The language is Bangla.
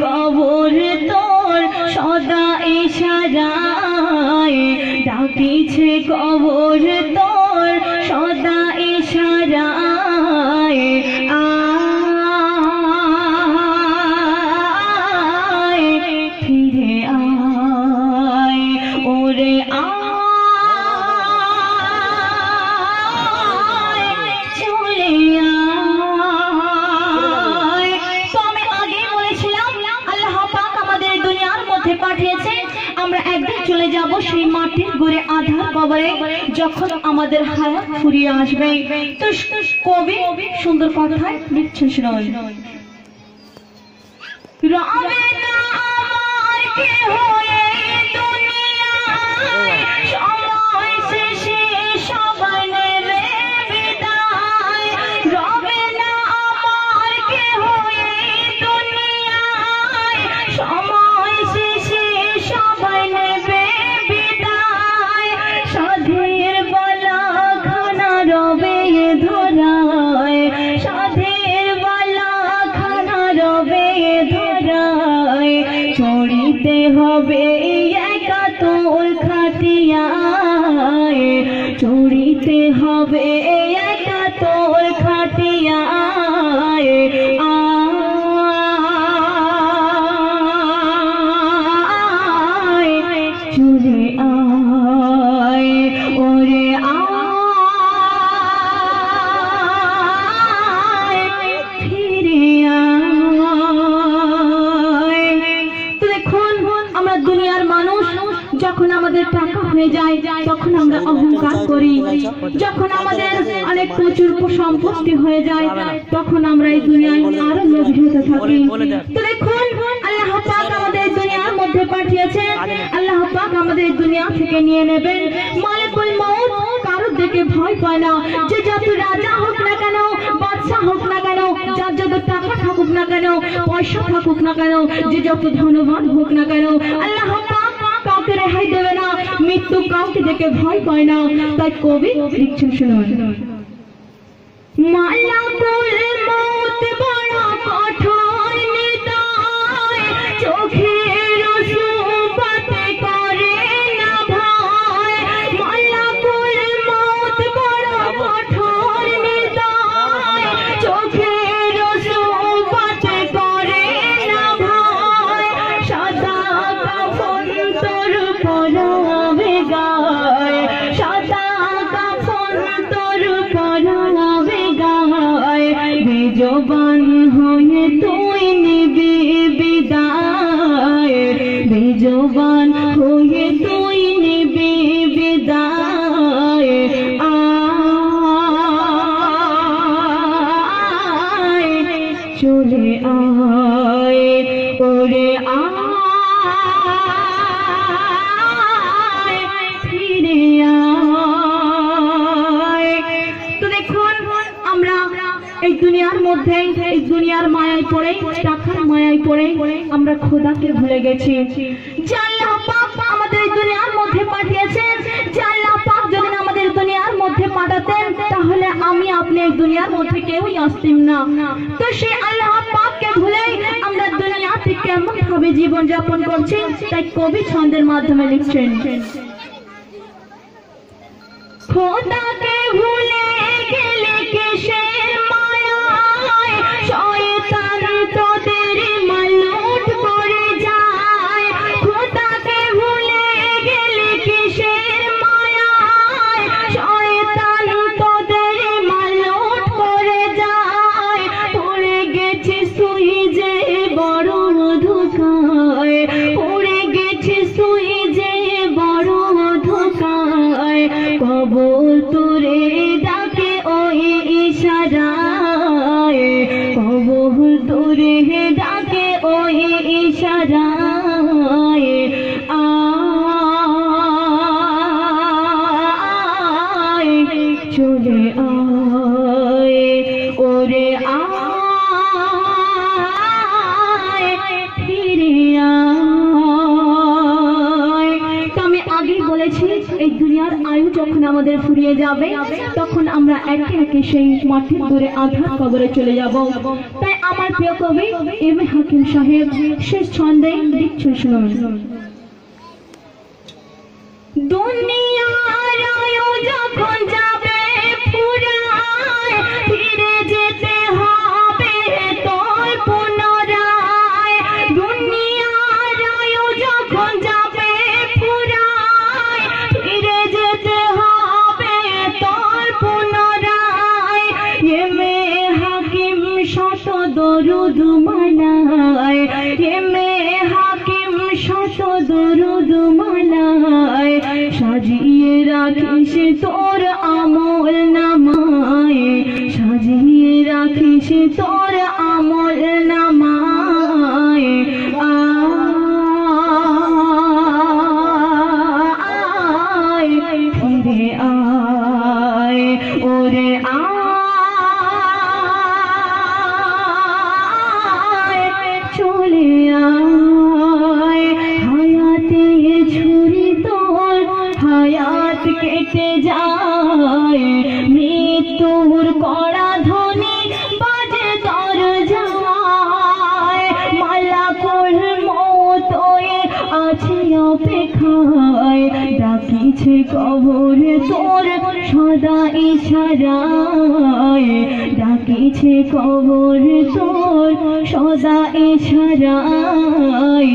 কবর তোর সদা ইশারায়, ডাকিছে কবর তোর সদা ইশারায়। আয় ফিরে আয় ওরে চলে যাব সেই মাটির ঘরে আধার কবরে, যখন আমাদের হায়াত ফুরিয়ে আসবে। তো কবি সুন্দর কথায় লিখছেন, শুনুন। রবে না আমার কেহ এই দুনিয়ায়, সময় শেষে সবাই নেবে বিদায়। রবে না আমার কেহ এই দুনিয়ায়, সময় শেষে সবাই নেবে বিদায়। সাধের বালা খানা রবে ধরায়, সাধের বালা খানা রবে ধরায়। চড়িতে হবে একা তোর খাটিয়ায়, চড়িতে হবে একা তোর খাটিয়ায়। চলে আয় ওরে আয় ফিরে আয়। তো দেখুন, আমরা দুনিয়ার মানুষ, যখন আমাদের টাকা হয়ে যায় তখন আমরা অহংকার করি, যখন আমাদের অনেক প্রচুর সম্পত্তি হয়ে যায় তখন আমরা এই দুনিয়ায় আরো লোভী হতে থাকি। তো দেখুন, আল্লাহ পাক আমাদের দুনিয়ার মধ্যে পাঠিয়েছেন, আল্লাহ পাক আমাদের দুনিয়া থেকে নিয়ে নেবেন। মালিকুল মউত কারোর দিকে ভয় পায় না, যে যত রাজা হোক না কেন, বাদশা হোক না কেন, যার যত টাকা থাকুক না কেন, পয়সা থাকুক না কেন, যে যত ধনবান হোক না কেন, আল্লাহ পাক কাউকে রেহাই দেবে না। মৃত্যু কাউকে দেখে ভয় পায় না। তাই কবি লিখছেন, শুনুন। মালাকুল মউত বড় কঠোর নিদায়, চোখের সুবাতে করে না ভয়। মালাকুল মউত বড় কঠোর নিদায়, চোখের সুবাতে করে না ভয়। সাদা কাফন তোর পরাবে গায়, সাদা কাফন তোর পরাবে গায়। বেজবান হয়ে তুই নিবি বিদায়, বেজবান হয়ে তুই নিবি বিদায়। আয় চলে আয় ওরে আয় ফিরে আয়। তো দেখুন, আমরা এই দুনিয়ার মধ্যে, এই দুনিয়ার মায়ায় পড়ে, টাকার মায়ায় পড়ে আমরা খোদাকে ভুলে গেছি। যে আল্লাহ পাক আমাদের এই দুনিয়ার মধ্যে পাঠিয়েছেন, যে আল্লাহ পাক যদি আমাদের দুনিয়ার মধ্যে পাঠাতেন তাহলে আমি আপনি এই দুনিয়ার মধ্যে কেউই আসতাম না। তো সেই আল্লাহ পাককে ভুলে আমরা দুনিয়াতে কেমন ভাবে জীবন যাপন করছি, তাই কবি ছন্দের মাধ্যমে লিখছেন। খোদাকে ভুলে গেলে কিসের মায়ায়, শয়তান তোদের মালুট করে যায়। খোদাকে ভুলে গেলে কিসের মায়ায়, শয়তান তোদের মালুট করে যায়। পড়ে গেছে সুই যে বড় ধোঁকায়, পড়ে গেছে সুই যে বড় ধোঁকায়। কবর তোরে ডাকে ওই ইশারায়, কবর তোরে ডাকে ওই ইশারায়। আয় চলে আয় ওরে আয় ফিরে আয়। তো আমি আগেই বলেছি এই দুনিয়ার আয়ু যখন আমাদের ফুরিয়ে যাবে তখন আমরা একে একে সেই মাটির দূরে আধার কবরে চলে যাব। তাই আমার প্রিয় কবি এম এ হাকিম সাহেব শেষ ছন্দে লিখছেন, শুনুন। দুনিয়ার আয়ু যখন যাবে ফুরায়, ফিরে যেতে হবে তোর পুনরায়। দুনিয়ার আয়ু যখন যাবে ফুরায়, ফিরে যেতে হবে তোর পুনরায়। এম এ হাকিম শত দরুদ মানায়, এম এ হাকিম শত দরুদ মানায়। সাজিয়ে রাখিস তোর আমল নামায়, সাজিয়ে রাখিস তোর আমল নামায়। আয় ফিরে আয় ওরে আয়, চলে আয়। হায়াতে ছুরি তোর হায়াত কেটে যায়, মৃত্যুর কড়া ধ্বনি বাজে দরজায়। মালাকুল মউত আছে অপেক্ষায়, ডাকিছে কবর তোর সদা ইশারায়, ডাকিছে কবর তোর সদা ইশারায়।